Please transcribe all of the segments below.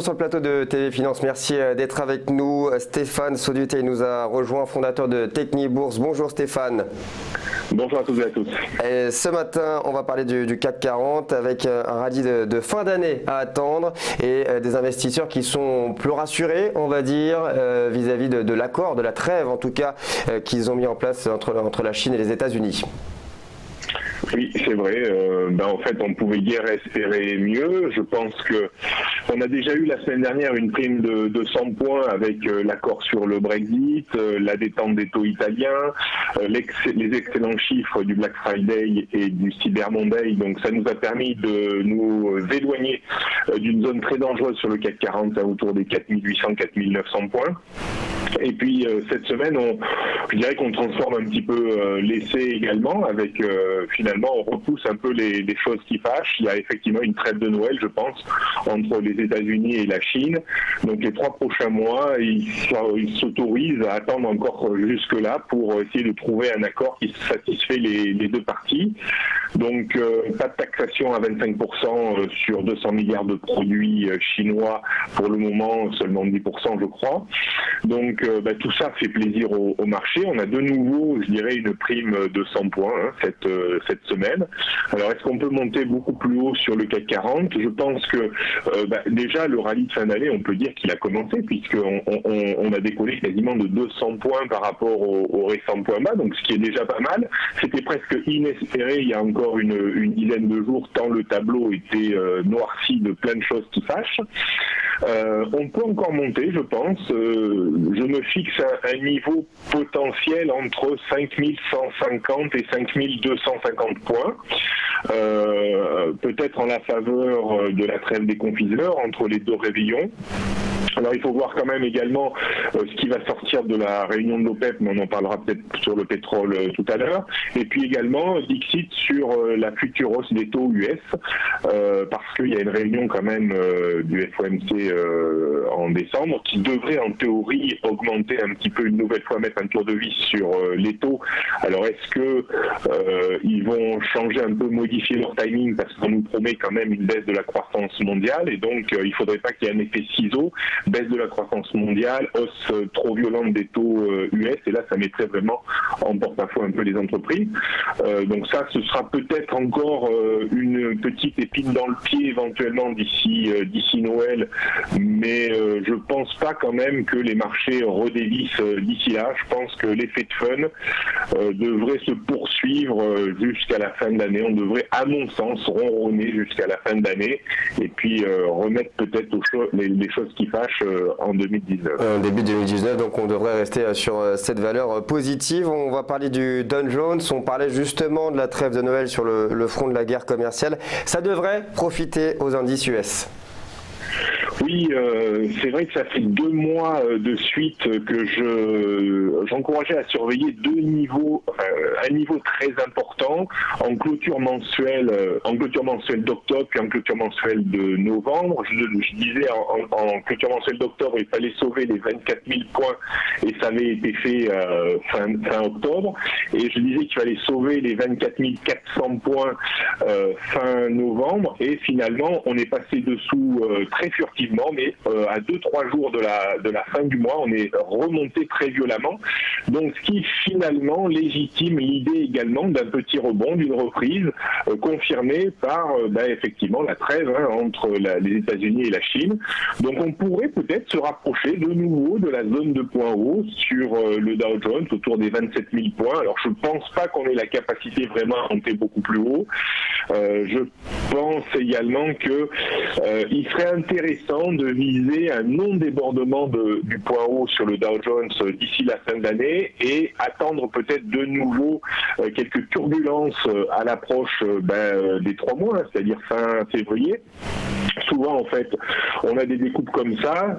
retour sur le plateau de TV Finance. Merci d'être avec nous. Stéphane Sauduté nous a rejoint, fondateur de Technibourse. Bonjour Stéphane. Bonjour à tous et à tous. Et ce matin, on va parler du CAC 40 avec un rallye de fin d'année à attendre et des investisseurs qui sont plus rassurés, on va dire, vis-à-vis de l'accord, de la trêve en tout cas, qu'ils ont mis en place entre la Chine et les États-Unis. Oui, c'est vrai. En fait, on pouvait guère espérer mieux. Je pense que on a déjà eu la semaine dernière une prime de 100 points avec l'accord sur le Brexit, la détente des taux italiens, les excellents chiffres du Black Friday et du Cyber Monday. Donc, ça nous a permis de nous éloigner d'une zone très dangereuse sur le CAC 40, autour des 4800-4900 points. Et puis cette semaine, je dirais qu'on transforme un petit peu l'essai également avec finalement on repousse un peu les choses qui fâchent. Il y a effectivement une trêve de Noël, je pense, entre les États-Unis et la Chine. Donc les 3 prochains mois, ils s'autorisent à attendre encore jusque-là pour essayer de trouver un accord qui satisfait les deux parties. Donc pas de taxation à 25% sur 200 milliards de produits chinois pour le moment, seulement 10% je crois. Donc tout ça fait plaisir au marché. On a de nouveau, je dirais, une prime de 100 points cette semaine. Alors est-ce qu'on peut monter beaucoup plus haut sur le CAC 40? Je pense que déjà le rallye de fin d'année, on peut dire qu'il a commencé puisqu'on a décollé quasiment de 200 points par rapport aux récents points bas, donc ce qui est déjà pas mal. C'était presque inespéré il y a encore une dizaine de jours tant le tableau était noirci de plein de choses qui fâchent. On peut encore monter, je pense. Je me fixe un niveau potentiel entre 5150 et 5250 points. Peut-être en la faveur de la trêve des confiseurs entre les deux réveillons. Alors il faut voir quand même également ce qui va sortir de la réunion de l'OPEP, mais on en parlera peut-être sur le pétrole tout à l'heure. Et puis également Dixit sur la future hausse des taux US, parce qu'il y a une réunion quand même du FOMC en décembre qui devrait en théorie augmenter un petit peu une nouvelle fois, mettre un tour de vis sur les taux. Alors est-ce que ils vont changer un peu, modifier leur timing, parce qu'on nous promet quand même une baisse de la croissance mondiale, et donc il ne faudrait pas qu'il y ait un effet ciseau. Baisse de la croissance mondiale, hausse trop violente des taux US, et là ça mettrait vraiment en porte-à-faux un peu les entreprises. Donc ça, ce sera peut-être encore une petite épine dans le pied éventuellement d'ici Noël, mais je pense pas quand même que les marchés redévissent d'ici là. Je pense que l'effet de fun devrait se poursuivre jusqu'à la fin de l'année. On devrait, à mon sens, ronronner jusqu'à la fin de l'année et puis remettre peut-être les choses qui fâchent en 2019. Début 2019, donc on devrait rester sur cette valeur positive. On va parler du Dow Jones. On parlait justement de la trêve de Noël sur le front de la guerre commerciale. Ça devrait profiter aux indices US. Oui, c'est vrai que ça fait 2 mois de suite que j'encourageais à surveiller deux niveaux, un niveau très important en clôture mensuelle d'octobre puis en clôture mensuelle de novembre. Je disais en clôture mensuelle d'octobre, il fallait sauver les 24 000 points et ça avait été fait fin octobre. Et je disais qu'il fallait sauver les 24 400 points fin novembre. Et finalement, on est passé dessous très furtivement, mais à 2-3 jours de la fin du mois, on est remonté très violemment. Donc ce qui finalement légitime l'idée également d'un petit rebond, d'une reprise confirmée par effectivement la trêve entre les États-Unis et la Chine. Donc on pourrait peut-être se rapprocher de nouveau de la zone de points hauts sur le Dow Jones autour des 27 000 points. Alors je ne pense pas qu'on ait la capacité vraiment à monter beaucoup plus haut. Je pense également que il serait intéressant de viser un non-débordement du point haut sur le Dow Jones d'ici la fin de l'année et attendre peut-être de nouveau quelques turbulences à l'approche des 3 mois, c'est-à-dire fin février. Souvent, en fait, on a des découpes comme ça.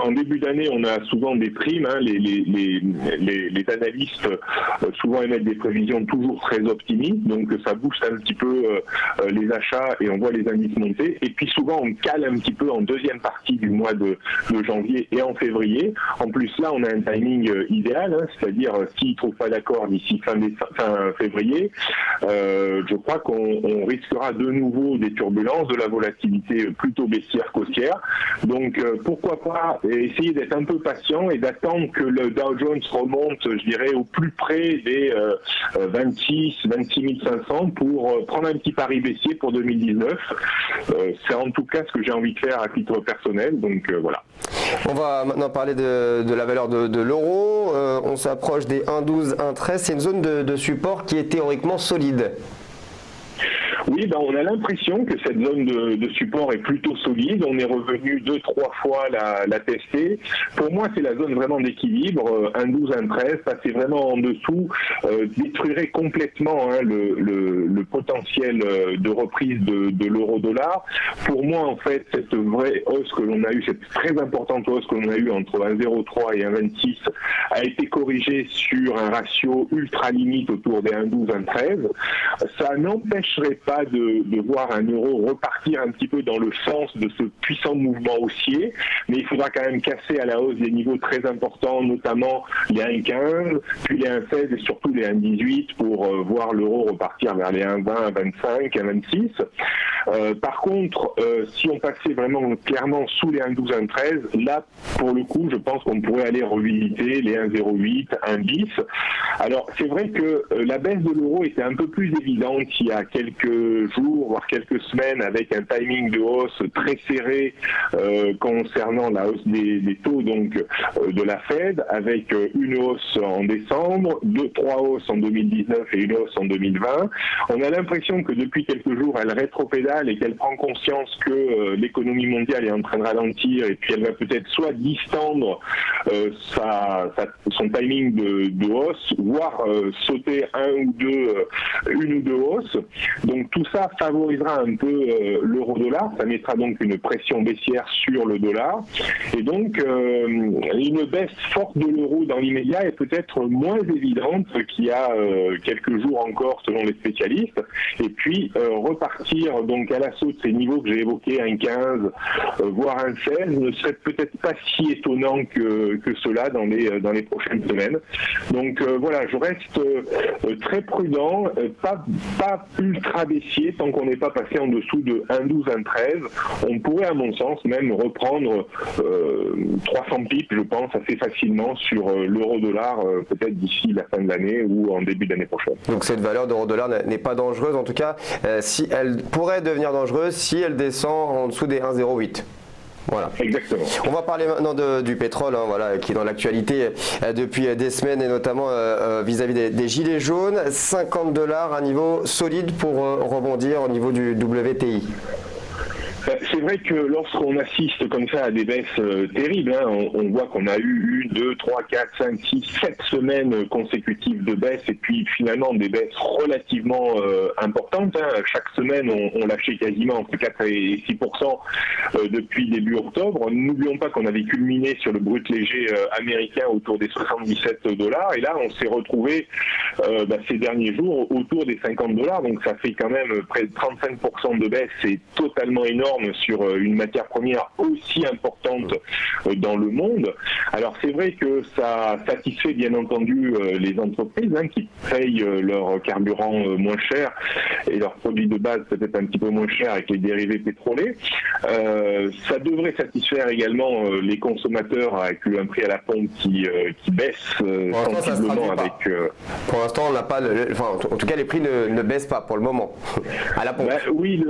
En début d'année, on a souvent des primes. Les analystes souvent émettent des prévisions toujours très optimistes, donc ça booste un petit peu les achats et on voit les indices monter. Et puis souvent, on cale un petit peu en deuxième deuxième partie du mois de janvier et en février. En plus là, on a un timing idéal, hein, c'est-à-dire s'ils ne trouvent pas d'accord d'ici fin février, je crois qu'on risquera de nouveau des turbulences, de la volatilité plutôt baissière qu'haussière. Donc pourquoi pas essayer d'être un peu patient et d'attendre que le Dow Jones remonte, je dirais, au plus près des 26 500 pour prendre un petit pari baissier pour 2019. C'est en tout cas ce que j'ai envie de faire à titre personnel, donc voilà. On va maintenant parler de la valeur de l'euro. On s'approche des 1,12, 1,13. C'est une zone de support qui est théoriquement solide. Oui, on a l'impression que cette zone de support est plutôt solide. On est revenu 2-3 fois la tester. Pour moi, c'est la zone vraiment d'équilibre. 1,12, 1,13, passer vraiment en dessous détruirait complètement le potentiel de reprise de l'euro-dollar. Pour moi, en fait, cette vraie hausse que l'on a eue, cette très importante hausse que l'on a eue entre 1,03 et 1,26 a été corrigée sur un ratio ultra limite autour des 1,12, 1,13. Ça n'empêcherait pas de voir un euro repartir un petit peu dans le sens de ce puissant mouvement haussier, mais il faudra quand même casser à la hausse des niveaux très importants, notamment les 1,15, puis les 1,16 et surtout les 1,18 pour voir l'euro repartir vers les 1,20, 1,25, 1,26. Par contre, si on passait vraiment clairement sous les 1,12, 1,13, là, pour le coup, je pense qu'on pourrait aller revisiter les 1,08, 1,10. Alors, c'est vrai que la baisse de l'euro était un peu plus évidente il y a quelques jours, voire quelques semaines, avec un timing de hausse très serré concernant la hausse des taux donc de la Fed, avec une hausse en décembre, 3 hausses en 2019 et une hausse en 2020. On a l'impression que depuis quelques jours, elle rétropédale et qu'elle prend conscience que l'économie mondiale est en train de ralentir et puis elle va peut-être soit distendre son timing de hausse, voire sauter une ou deux hausses. Donc tout ça favorisera un peu l'euro-dollar, ça mettra donc une pression baissière sur le dollar, et donc une baisse forte de l'euro dans l'immédiat est peut-être moins évidente qu'il y a quelques jours encore selon les spécialistes, et puis repartir donc à l'assaut de ces niveaux que j'ai évoqués, 1,15 voire 1,16, ne serait peut-être pas si étonnant que cela dans les prochaines semaines. Donc voilà, je reste très prudent, pas ultra baissier tant qu'on n'est pas passé en dessous de 1,12, 1,13. On pourrait à mon sens même reprendre 300 pips, je pense, assez facilement sur l'euro-dollar, peut-être d'ici la fin de l'année ou en début d'année prochaine. Donc cette valeur d'euro-dollar n'est pas dangereuse, en tout cas si elle pourrait devenir dangereuse si elle descend en dessous des 1,08. Voilà. Exactement. On va parler maintenant du pétrole, voilà, qui est dans l'actualité depuis des semaines et notamment vis-à-vis des gilets jaunes. $50, un niveau solide pour rebondir au niveau du WTI. C'est vrai que lorsqu'on assiste comme ça à des baisses terribles, on voit qu'on a eu 1, 2, 3, 4, 5, 6, 7 semaines consécutives de baisse et puis finalement des baisses relativement importantes. Chaque semaine, on lâchait quasiment entre 4 et 6% depuis début octobre. N'oublions pas qu'on avait culminé sur le brut léger américain autour des $77 et là, on s'est retrouvé ces derniers jours autour des $50. Donc ça fait quand même près de 35% de baisse. C'est totalement énorme sur une matière première aussi importante dans le monde. Alors c'est vrai que ça satisfait bien entendu les entreprises qui payent leur carburant moins cher et leurs produits de base peut-être un petit peu moins cher avec les dérivés pétroliers. Ça devrait satisfaire également les consommateurs avec un prix à la pompe qui baisse sensiblement avec... Pour l'instant, on n'a pas... en tout cas, les prix ne baissent pas pour le moment à la pompe. Oui,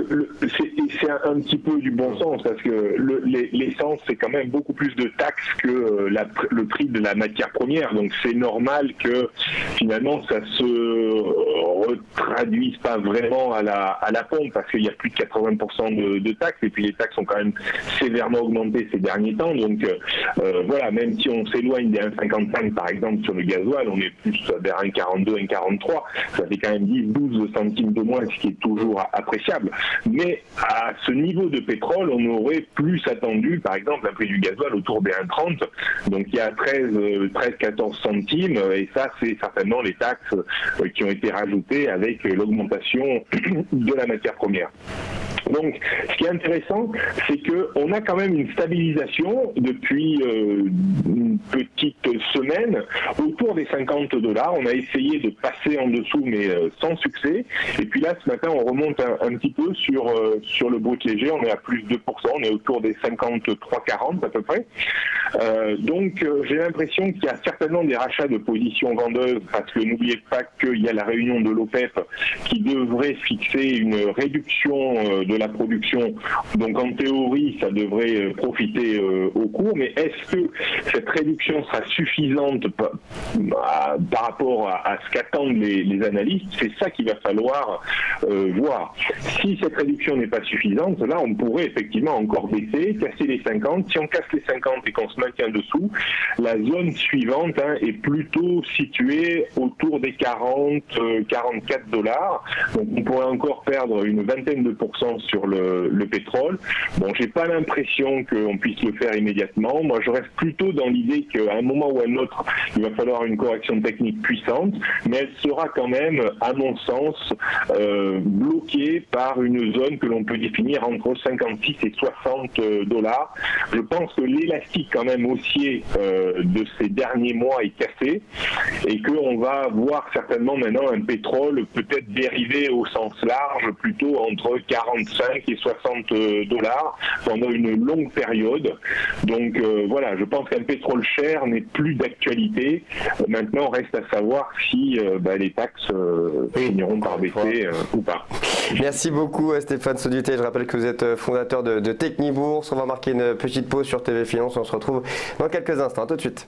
c'est un petit peu du bon sens parce que l'essence c'est quand même beaucoup plus de taxes que le prix de la matière première, donc c'est normal que finalement ça se retraduise pas vraiment à la pompe parce qu'il y a plus de 80% de taxes et puis les taxes ont quand même sévèrement augmenté ces derniers temps, donc voilà, même si on s'éloigne des 1,55 par exemple sur le gasoil, on est plus vers 1,42, 1,43, ça fait quand même 10-12 centimes de moins, ce qui est toujours appréciable, mais à ce niveau de pétrole, on aurait plus attendu, par exemple, un prix du gasoil autour des 1,30. Donc il y a 13-14 centimes, et ça, c'est certainement les taxes qui ont été rajoutées avec l'augmentation de la matière première. Donc, ce qui est intéressant, c'est qu'on a quand même une stabilisation depuis une petite semaine autour des 50 $. On a essayé de passer en dessous, mais sans succès. Et puis là, ce matin, on remonte un petit peu sur le brut léger. On est à plus de 2%. On est autour des 53,40 à peu près. Donc, j'ai l'impression qu'il y a certainement des rachats de positions vendeuses parce que n'oubliez pas qu'il y a la réunion de l'OPEP qui devrait fixer une réduction de la production. Donc en théorie, ça devrait profiter au cours, mais est-ce que cette réduction sera suffisante par rapport à ce qu'attendent les analystes? C'est ça qu'il va falloir voir. Si cette réduction n'est pas suffisante, là on pourrait effectivement encore baisser, casser les 50. Si on casse les 50 et qu'on se maintient dessous, la zone suivante est plutôt située autour des 40, 44 $. Donc on pourrait encore perdre une vingtaine de pourcents sur le pétrole. Bon, j'ai pas l'impression qu'on puisse le faire immédiatement. Moi, je reste plutôt dans l'idée qu'à un moment ou à un autre, il va falloir une correction technique puissante, mais elle sera quand même, à mon sens, bloquée par une zone que l'on peut définir entre 56 et 60 $. Je pense que l'élastique quand même haussier de ces derniers mois est cassé et qu'on va voir certainement maintenant un pétrole peut-être dérivé au sens large, plutôt entre 45 et 60 $ pendant une longue période. Donc voilà, je pense qu'un pétrole cher n'est plus d'actualité. Maintenant, reste à savoir si les taxes finiront par baisser ou pas. Merci beaucoup Stéphane Sauduté. Je rappelle que vous êtes fondateur de Technibourse. On va marquer une petite pause sur TV Finance. On se retrouve dans quelques instants. À tout de suite.